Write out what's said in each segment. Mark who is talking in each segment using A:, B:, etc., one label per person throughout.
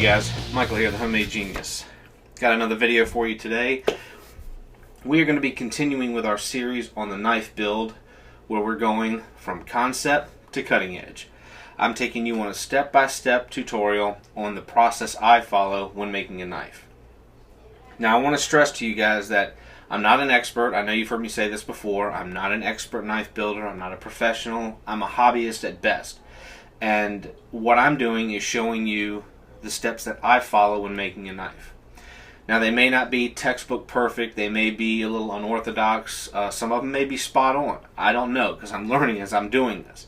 A: guys, Michael here, the Homemade Genius. Got another video for you today. We are going to be continuing with our series on the knife build, where we're going from concept to cutting edge. I'm taking you on a step-by-step tutorial on the process I follow when making a knife. Now I want to stress to you guys that I'm not an expert. I know you've heard me say this before. I'm not an expert knife builder. I'm not a professional. I'm a hobbyist at best. And what I'm doing is showing you the steps that I follow when making a knife. Now they may not be textbook perfect. They may be a little unorthodox. Some of them may be spot on. I don't know because I'm learning as I'm doing this.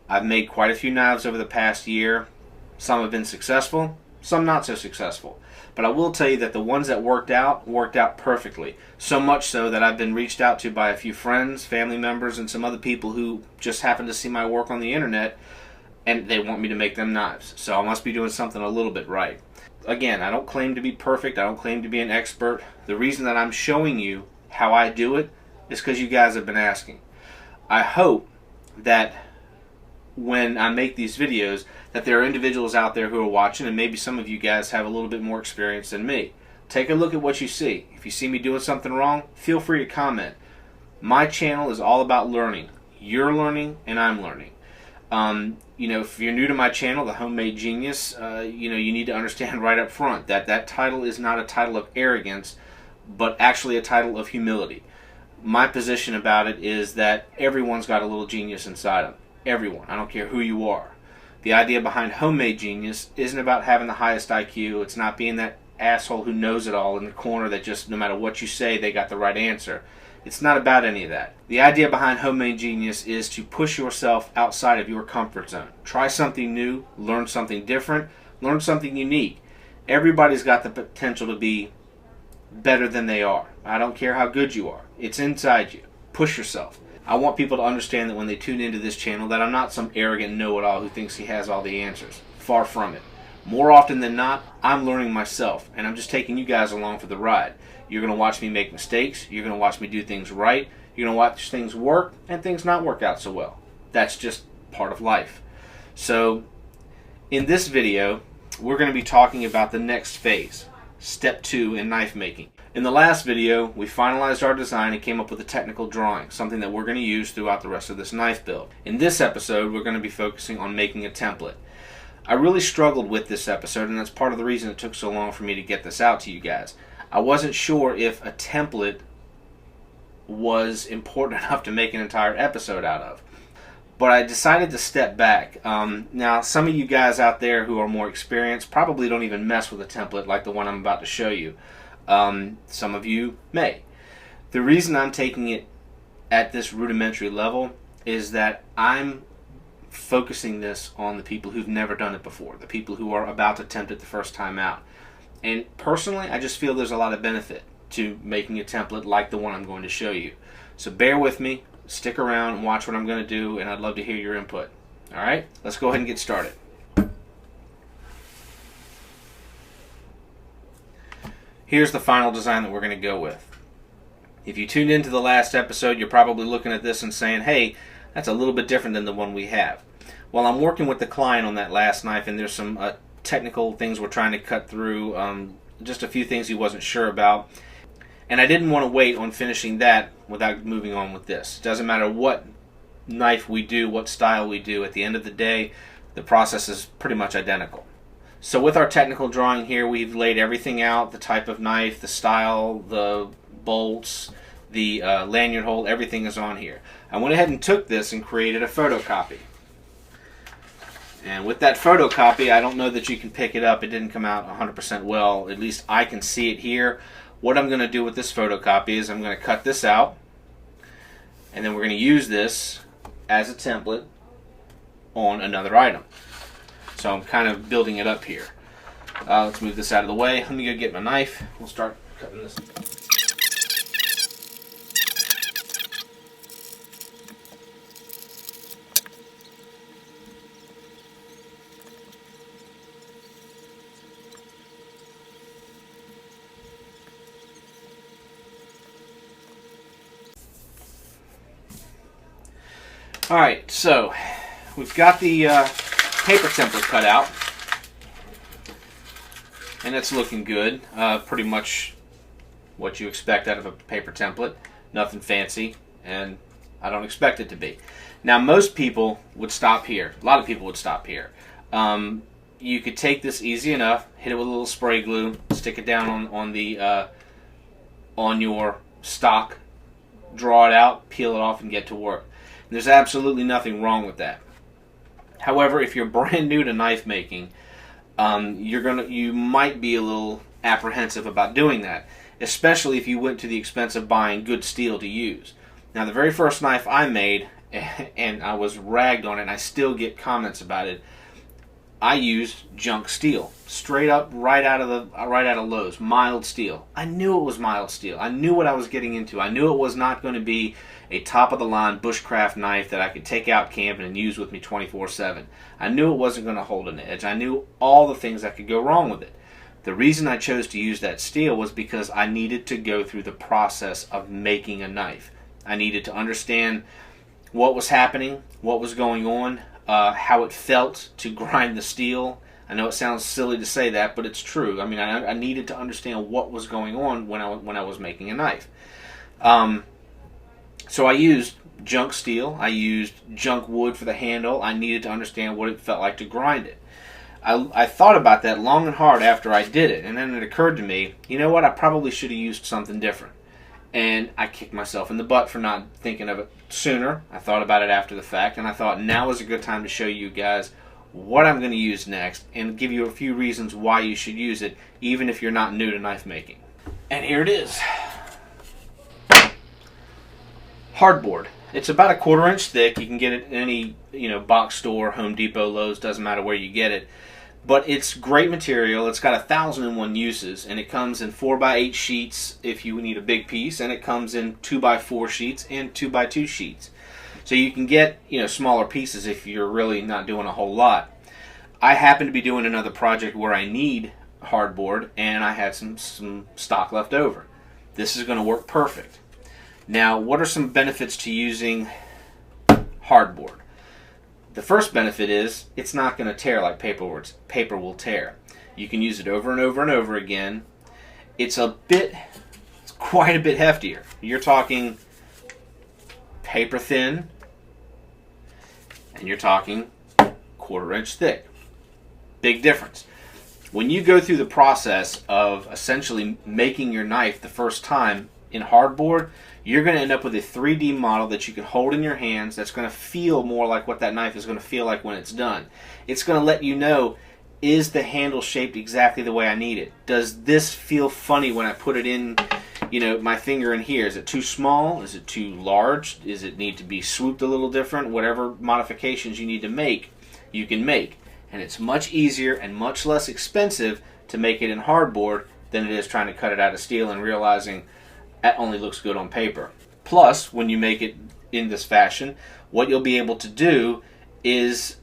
A: I've made quite a few knives over the past year. Some have been successful, some not so successful. But I will tell you that the ones that worked out perfectly. So much so that I've been reached out to by a few friends, family members, and some other people who just happen to see my work on the internet and they want me to make them knives. So I must be doing something a little bit right. Again, I don't claim to be perfect. I don't claim to be an expert. The reason that I'm showing you how I do it is because you guys have been asking. I hope that when I make these videos that there are individuals out there who are watching, and maybe some of you guys have a little bit more experience than me. Take a look at what you see. If you see me doing something wrong, feel free to comment. My channel is all about learning. You're learning and I'm learning. If you're new to my channel, the Homemade Genius, you need to understand right up front that that title is not a title of arrogance, but actually a title of humility. My position about it is that everyone's got a little genius inside them. Everyone. I don't care who you are. The idea behind Homemade Genius isn't about having the highest IQ. It's not being that asshole who knows it all in the corner that just no matter what you say, they got the right answer. It's not about any of that. The idea behind Homemade Genius is to push yourself outside of your comfort zone. Try something new, learn something different, learn something unique. Everybody's got the potential to be better than they are. I don't care how good you are. It's inside you. Push yourself. I want people to understand that when they tune into this channel that I'm not some arrogant know-it-all who thinks he has all the answers. Far from it. More often than not, I'm learning myself, and I'm just taking you guys along for the ride. You're going to watch me make mistakes. You're going to watch me do things right. You're going to watch things work and things not work out so well. That's just part of life. So, in this video, we're going to be talking about the next phase, step 2 in knife making. In the last video, we finalized our design and came up with a technical drawing, something that we're going to use throughout the rest of this knife build. In this episode, we're going to be focusing on making a template. I really struggled with this episode, and that's part of the reason it took so long for me to get this out to you guys. I wasn't sure if a template was important enough to make an entire episode out of. But I decided to step back. Now, some of you guys out there who are more experienced probably don't even mess with a template like the one I'm about to show you. Some of you may. The reason I'm taking it at this rudimentary level is that I'm focusing this on the people who've never done it before, the people who are about to attempt it the first time out. And personally, I just feel there's a lot of benefit to making a template like the one I'm going to show you. So bear with me, stick around and watch what I'm going to do, and I'd love to hear your input. Alright, let's go ahead and get started. Here's the final design that we're going to go with. If you tuned into the last episode, you're probably looking at this and saying, hey, that's a little bit different than the one we have. Well, I'm working with the client on that last knife, and there's some technical things we're trying to cut through, just a few things he wasn't sure about. And I didn't want to wait on finishing that without moving on with this. It doesn't matter what knife we do, what style we do, at the end of the day, the process is pretty much identical. So with our technical drawing here, we've laid everything out, the type of knife, the style, the bolts, the lanyard hole, everything is on here. I went ahead and took this and created a photocopy. And with that photocopy, I don't know that you can pick it up. It didn't come out 100% well. At least I can see it here. What I'm going to do with this photocopy is I'm going to cut this out, and then we're going to use this as a template on another item. So I'm kind of building it up here. Let's move this out of the way. Let me go get my knife. We'll start cutting this. Alright, so we've got the paper template cut out. and it's looking good. Pretty much what you expect out of a paper template. Nothing fancy, and I don't expect it to be. Now, most people would stop here. A lot of people would stop here. You could take this easy enough, hit it with a little spray glue, stick it down on your stock, draw it out, peel it off, and get to work. And there's absolutely nothing wrong with that. However, if you're brand new to knife making, you might be a little apprehensive about doing that, especially if you went to the expense of buying good steel to use. Now, the very first knife I made, and I was ragged on it, and I still get comments about it, I used junk steel, straight up right out of Lowe's, mild steel. I knew it was mild steel. I knew what I was getting into. I knew it was not going to be a top-of-the-line bushcraft knife that I could take out camping and use with me 24/7. I knew it wasn't going to hold an edge. I knew all the things that could go wrong with it. The reason I chose to use that steel was because I needed to go through the process of making a knife. I needed to understand what was happening, what was going on, how it felt to grind the steel. I know it sounds silly to say that, but it's true. I mean, I needed to understand what was going on when I was making a knife. So I used junk steel. I used junk wood for the handle. I needed to understand what it felt like to grind it. I thought about that long and hard after I did it, and then it occurred to me, you know what, I probably should have used something different. And I kicked myself in the butt for not thinking of it sooner. I thought about it after the fact, and I thought now is a good time to show you guys what I'm going to use next and give you a few reasons why you should use it, even if you're not new to knife making. And here it is. Hardboard. It's about 1/4 inch thick. You can get it in any box store, Home Depot, Lowe's, doesn't matter where you get it. But it's great material. It's got 1,001 uses, and it comes in 4x8 sheets if you need a big piece, and it comes in 2x4 sheets and 2x2 sheets. So you can get smaller pieces if you're really not doing a whole lot. I happen to be doing another project where I need hardboard, and I had some stock left over. This is going to work perfect. Now, what are some benefits to using hardboard? The first benefit is it's not going to tear like paper will tear. You can use it over and over and over again. It's quite a bit heftier. You're talking paper thin, and you're talking 1/4 inch thick. Big difference. When you go through the process of essentially making your knife the first time in hardboard, you're going to end up with a 3D model that you can hold in your hands that's going to feel more like what that knife is going to feel like when it's done. It's going to let you know, is the handle shaped exactly the way I need it? Does this feel funny when I put it in, my finger in here? Is it too small? Is it too large? Does it need to be swooped a little different? Whatever modifications you need to make, you can make. And it's much easier and much less expensive to make it in hardboard than it is trying to cut it out of steel and realizing that only looks good on paper. Plus, when you make it in this fashion, what you'll be able to do is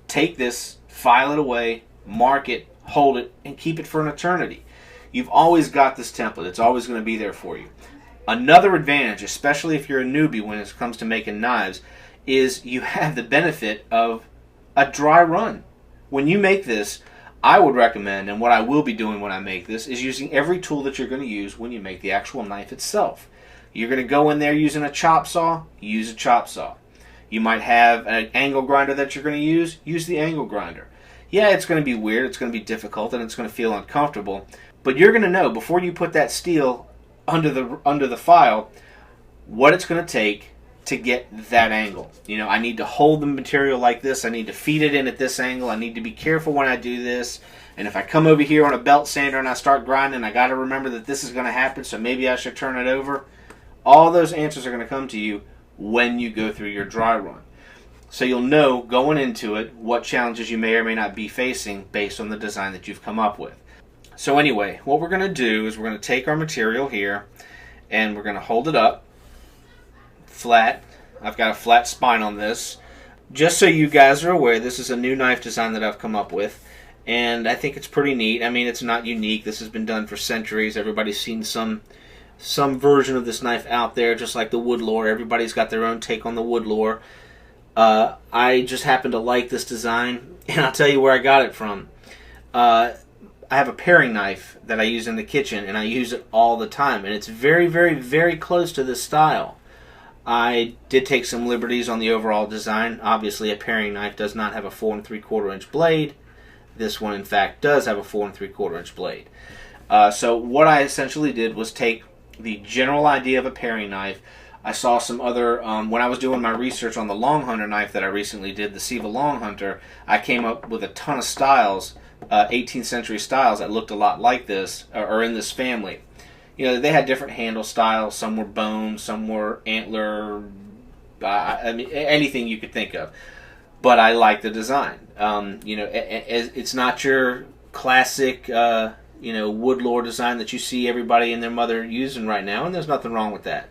A: take this, file it away, mark it, hold it, and keep it for an eternity. You've always got this template. It's always going to be there for you. Another advantage, especially if you're a newbie when it comes to making knives, is you have the benefit of a dry run. When you make this, I would recommend, and what I will be doing when I make this, is using every tool that you're going to use when you make the actual knife itself. You're going to go in there using a chop saw, use a chop saw. You might have an angle grinder that you're going to use the angle grinder. Yeah, it's going to be weird, it's going to be difficult, and it's going to feel uncomfortable, but you're going to know before you put that steel under the file what it's going to take to get that angle. I need to hold the material like this. I need to feed it in at this angle. I need to be careful when I do this. And if I come over here on a belt sander and I start grinding, I got to remember that this is going to happen, so maybe I should turn it over. All those answers are going to come to you when you go through your dry run. So you'll know going into it what challenges you may or may not be facing based on the design that you've come up with. So anyway, what we're going to do is we're going to take our material here and we're going to hold it up flat. I've got a flat spine on this. Just so you guys are aware, this is a new knife design that I've come up with, and I think it's pretty neat. I mean, it's not unique. This has been done for centuries. Everybody's seen some version of this knife out there, just like the wood lore. Everybody's got their own take on the wood lore. I just happen to like this design, and I'll tell you where I got it from. I have a paring knife that I use in the kitchen, and I use it all the time, and it's very, very, very close to this style. I did take some liberties on the overall design. Obviously, a paring knife does not have a 4 3/4 inch blade. This one, in fact, does have a 4 3/4 inch blade. So what I essentially did was take the general idea of a paring knife. I saw some other, when I was doing my research on the Long Hunter knife that I recently did, the Siva Long Hunter, I came up with a ton of styles, 18th century styles that looked a lot like this, or in this family. You know, they had different handle styles. Some were bone, some were antler, I mean, anything you could think of. But I like the design. You know, it's not your classic, you know, woodlore design that you see everybody and their mother using right now, and there's nothing wrong with that.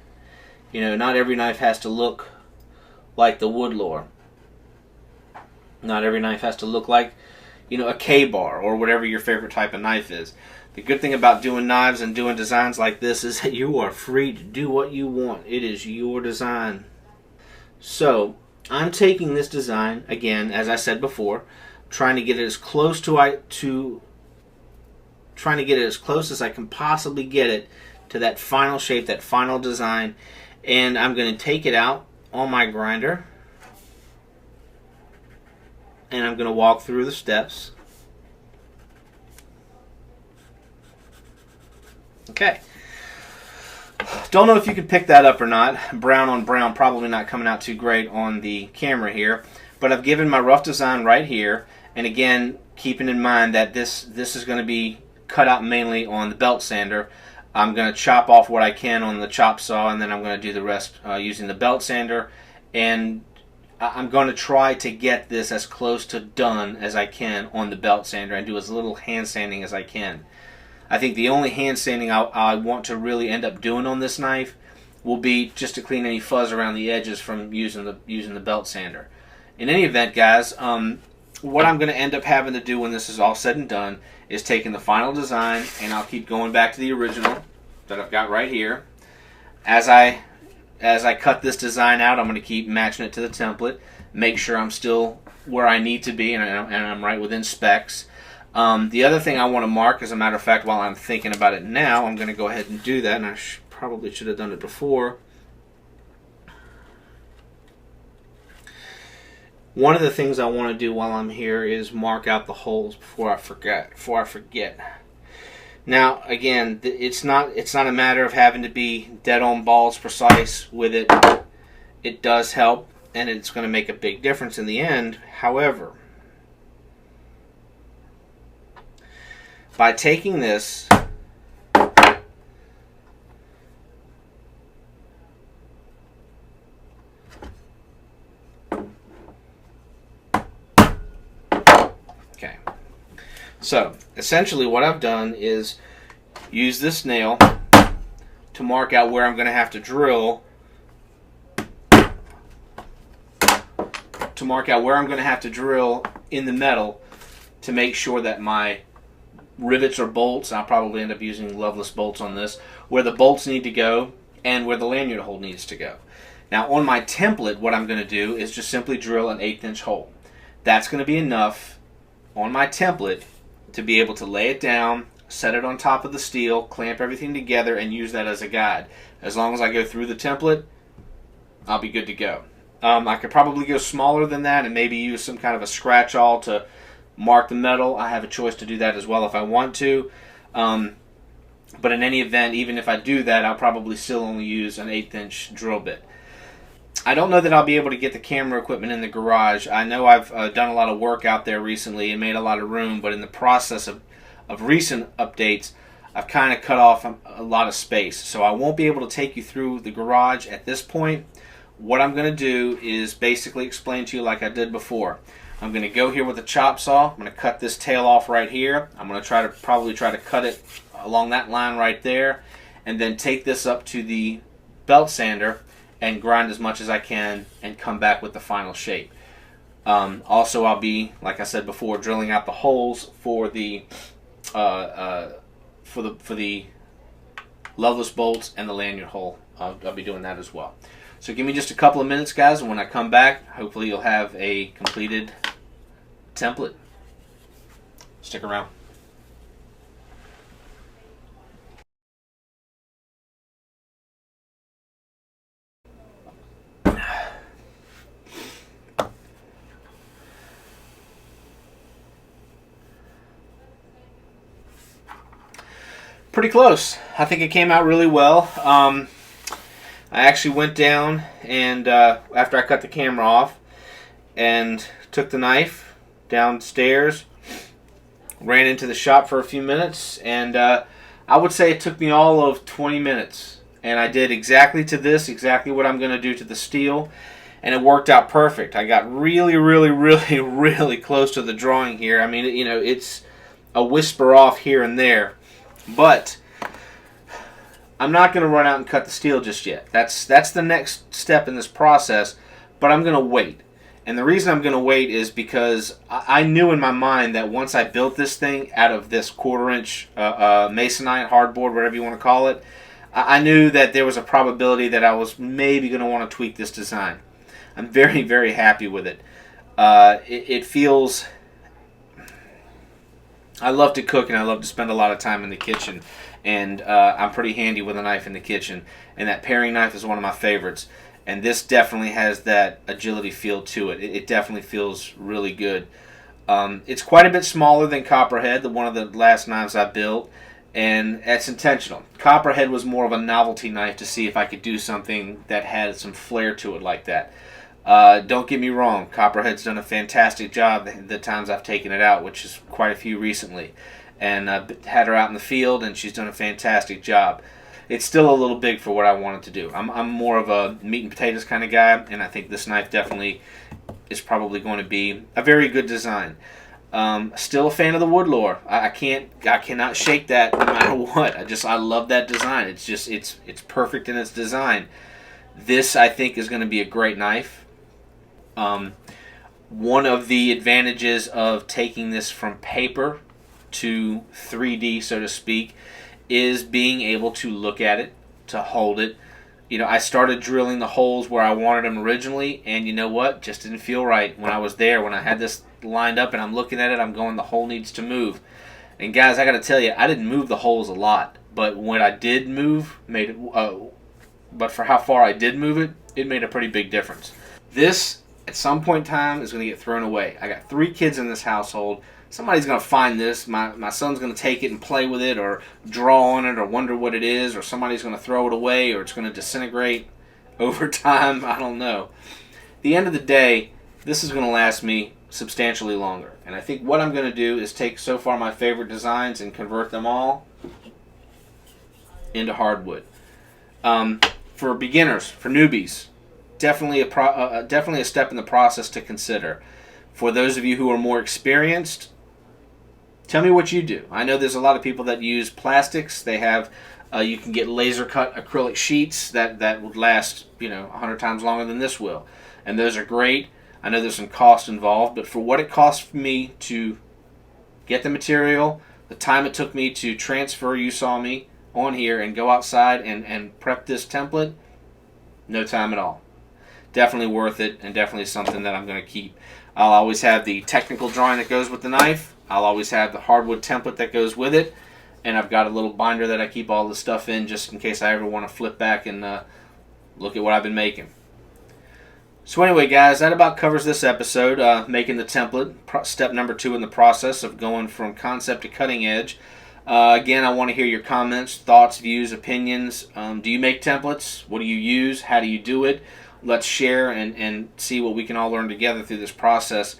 A: You know, not every knife has to look like the woodlore. Not every knife has to look like, you know, a K-bar or whatever your favorite type of knife is. The good thing about doing knives and doing designs like this is that you are free to do what you want. It is your design. So, I'm taking this design, again, as I said before, trying to get it as close trying to get it as close as I can possibly get it to that final shape, that final design. And I'm going to take it out on my grinder, and I'm going to walk through the steps. Okay. Don't know if you can pick that up or not. Brown on brown, probably not coming out too great on the camera here. But I've given my rough design right here. And again, keeping in mind that this is going to be cut out mainly on the belt sander. I'm going to chop off what I can on the chop saw, and then I'm going to do the rest using the belt sander. And I'm going to try to get this as close to done as I can on the belt sander and do as little hand sanding as I can. I think the only hand sanding I want to really end up doing on this knife will be just to clean any fuzz around the edges from using the belt sander. In any event, guys, what I'm going to end up having to do when this is all said and done is taking the final design, and I'll keep going back to the original that I've got right here. As I cut this design out, I'm going to keep matching it to the template, make sure I'm still where I need to be, and I'm right within specs. The other thing I want to mark, as a matter of fact, while I'm thinking about it now, I'm going to go ahead and do that, and I probably should have done it before. One of the things I want to do while I'm here is mark out the holes before I forget. Now, again, it's not a matter of having to be dead on balls precise with it. It does help, and it's going to make a big difference in the end. However, by taking this, okay, so essentially what I've done is use this nail to mark out where I'm going to have to drill in the metal to make sure that my rivets or bolts, I'll probably end up using Loveless bolts on this, where the bolts need to go and where the lanyard hole needs to go. Now on my template, what I'm going to do is just simply drill an 1/8 inch hole. That's going to be enough on my template to be able to lay it down, set it on top of the steel, clamp everything together, and use that as a guide. As long as I go through the template, I'll be good to go. I could probably go smaller than that and maybe use some kind of a scratch-all to mark the metal. I have a choice to do that as well if I want to. But in any event, even if I do that, I'll probably still only use an 1/8 inch drill bit. I don't know that I'll be able to get the camera equipment in the garage. I know I've done a lot of work out there recently and made a lot of room, but in the process of recent updates, I've kind of cut off a lot of space. So I won't be able to take you through the garage at this point. What I'm going to do is basically explain to you like I did before. I'm going to go here with a chop saw. I'm going to cut this tail off right here. I'm going to probably try to cut it along that line right there, and then take this up to the belt sander and grind as much as I can and come back with the final shape. Also, I'll be, like I said before, drilling out the holes for the Loveless bolts and the lanyard hole. I'll be doing that as well. So give me just a couple of minutes, guys, and when I come back, hopefully you'll have a completed template. Stick around. Pretty close. I think it came out really well. I actually went down and after I cut the camera off and took the knife downstairs, ran into the shop for a few minutes, and I would say it took me all of 20 minutes. And I did exactly what I'm going to do to the steel, and it worked out perfect. I got really, really, really, really close to the drawing here. I mean, you know, it's a whisper off here and there, but I'm not going to run out and cut the steel just yet. That's the next step in this process, but I'm going to wait. And the reason I'm going to wait is because I knew in my mind that once I built this thing out of this 1/4-inch masonite, hardboard, whatever you want to call it, I knew that there was a probability that I was maybe going to want to tweak this design. I'm very, very happy with it. It feels... I love to cook and I love to spend a lot of time in the kitchen. And I'm pretty handy with a knife in the kitchen. And that paring knife is one of my favorites. And this definitely has that agility feel to it. It definitely feels really good. It's quite a bit smaller than Copperhead, one of the last knives I built. And that's intentional. Copperhead was more of a novelty knife to see if I could do something that had some flair to it like that. Don't get me wrong, Copperhead's done a fantastic job the times I've taken it out, which is quite a few recently. And had her out in the field, and she's done a fantastic job. It's still a little big for what I wanted to do. I'm more of a meat and potatoes kind of guy, and I think this knife definitely is probably going to be a very good design. Still a fan of the wood lore. I cannot shake that no matter what. I love that design. It's perfect in its design. This, I think, is going to be a great knife. One of the advantages of taking this from paper to 3D, so to speak, is being able to look at it, to hold it. You know, I started drilling the holes where I wanted them originally, and you know what? Just didn't feel right when I was there. When I had this lined up and I'm looking at it, I'm going, the hole needs to move. And guys, I got to tell you, I didn't move the holes a lot, but when I did move, but for how far I did move it, it made a pretty big difference. This, at some point in time, is going to get thrown away. I got 3 kids in this household. Somebody's going to find this. My son's going to take it and play with it or draw on it or wonder what it is, or somebody's going to throw it away, or it's going to disintegrate over time. I don't know. At the end of the day, this is going to last me substantially longer. And I think what I'm going to do is take so far my favorite designs and convert them all into hardwood. For beginners, for newbies, definitely a step in the process to consider. For those of you who are more experienced, tell me what you do. I know there's a lot of people that use plastics. They have, you can get laser cut acrylic sheets that would last, 100 times longer than this will. And those are great. I know there's some cost involved, but for what it cost me to get the material, the time it took me to transfer, you saw me on here, and go outside and prep this template, no time at all. Definitely worth it, and definitely something that I'm going to keep. I'll always have the technical drawing that goes with the knife. I'll always have the hardwood template that goes with it. And I've got a little binder that I keep all the stuff in just in case I ever want to flip back and look at what I've been making. So anyway, guys, that about covers this episode, making the template. Step number 2 in the process of going from concept to cutting edge. Again, I want to hear your comments, thoughts, views, opinions. Do you make templates? What do you use? How do you do it? Let's share and see what we can all learn together through this process.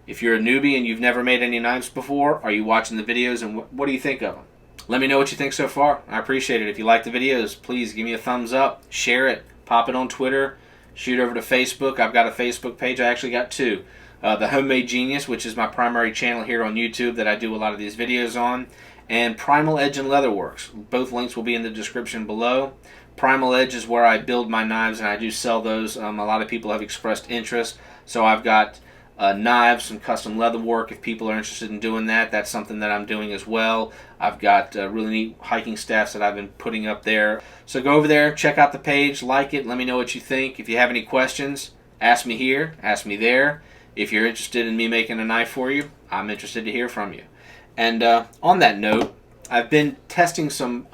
A: If you're a newbie and you've never made any knives before, are you watching the videos, and what do you think of them? Let me know what you think so far. I appreciate it. If you like the videos, please give me a thumbs up, share it, pop it on Twitter, shoot over to Facebook. I've got a Facebook page. I actually got 2. The Homemade Genius, which is my primary channel here on YouTube that I do a lot of these videos on, and Primal Edge and Leatherworks. Both links will be in the description below. Primal Edge is where I build my knives, and I do sell those. A lot of people have expressed interest, so I've got knives, some custom leather work. If people are interested in doing that, that's something that I'm doing as well. I've got really neat hiking staffs that I've been putting up there. So go over there, check out the page, like it, let me know what you think. If you have any questions, ask me here, ask me there. If you're interested in me making a knife for you, I'm interested to hear from you. And on that note, I've been testing some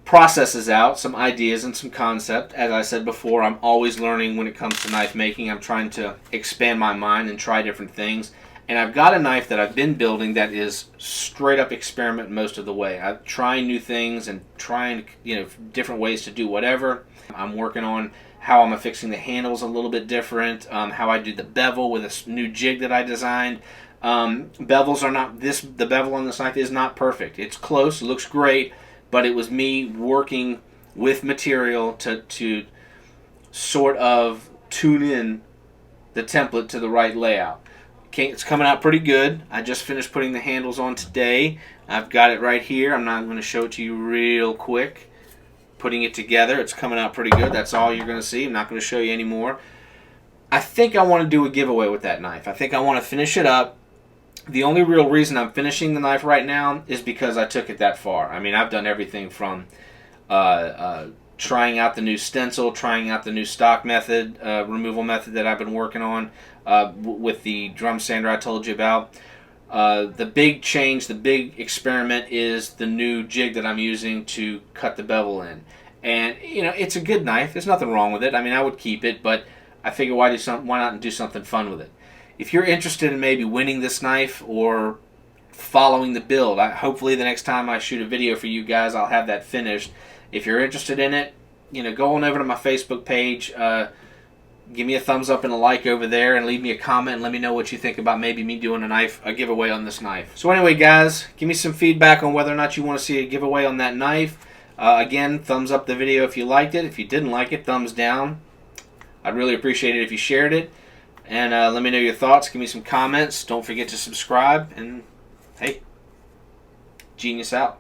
A: processes out, some ideas and some concept. As I said before, I'm always learning when it comes to knife making. I'm trying to expand my mind and try different things. And I've got a knife that I've been building that is straight up experiment most of the way. I'm trying new things and trying, different ways to do whatever. I'm working on how I'm affixing the handles a little bit different, how I do the bevel with a new jig that I designed. Bevels are not, the bevel on this knife is not perfect. It's close, looks great, but it was me working with material to sort of tune in the template to the right layout. It's coming out pretty good. I just finished putting the handles on today. I've got it right here. I'm not going to show it to you real quick. Putting it together, it's coming out pretty good. That's all you're going to see. I'm not going to show you anymore. I think I want to do a giveaway with that knife. I think I want to finish it up. The only real reason I'm finishing the knife right now is because I took it that far. I mean, I've done everything from trying out the new stencil, trying out the new stock method, removal method that I've been working on with the drum sander I told you about. The big change, the big experiment is the new jig that I'm using to cut the bevel in. And, it's a good knife. There's nothing wrong with it. I mean, I would keep it, but I figure why not do something fun with it? If you're interested in maybe winning this knife or following the build, hopefully the next time I shoot a video for you guys, I'll have that finished. If you're interested in it, go on over to my Facebook page. Give me a thumbs up and a like over there, and leave me a comment and let me know what you think about maybe me doing a giveaway on this knife. So anyway, guys, give me some feedback on whether or not you want to see a giveaway on that knife. Again, thumbs up the video if you liked it. If you didn't like it, thumbs down. I'd really appreciate it if you shared it. And let me know your thoughts. Give me some comments. Don't forget to subscribe. And hey, Genius out.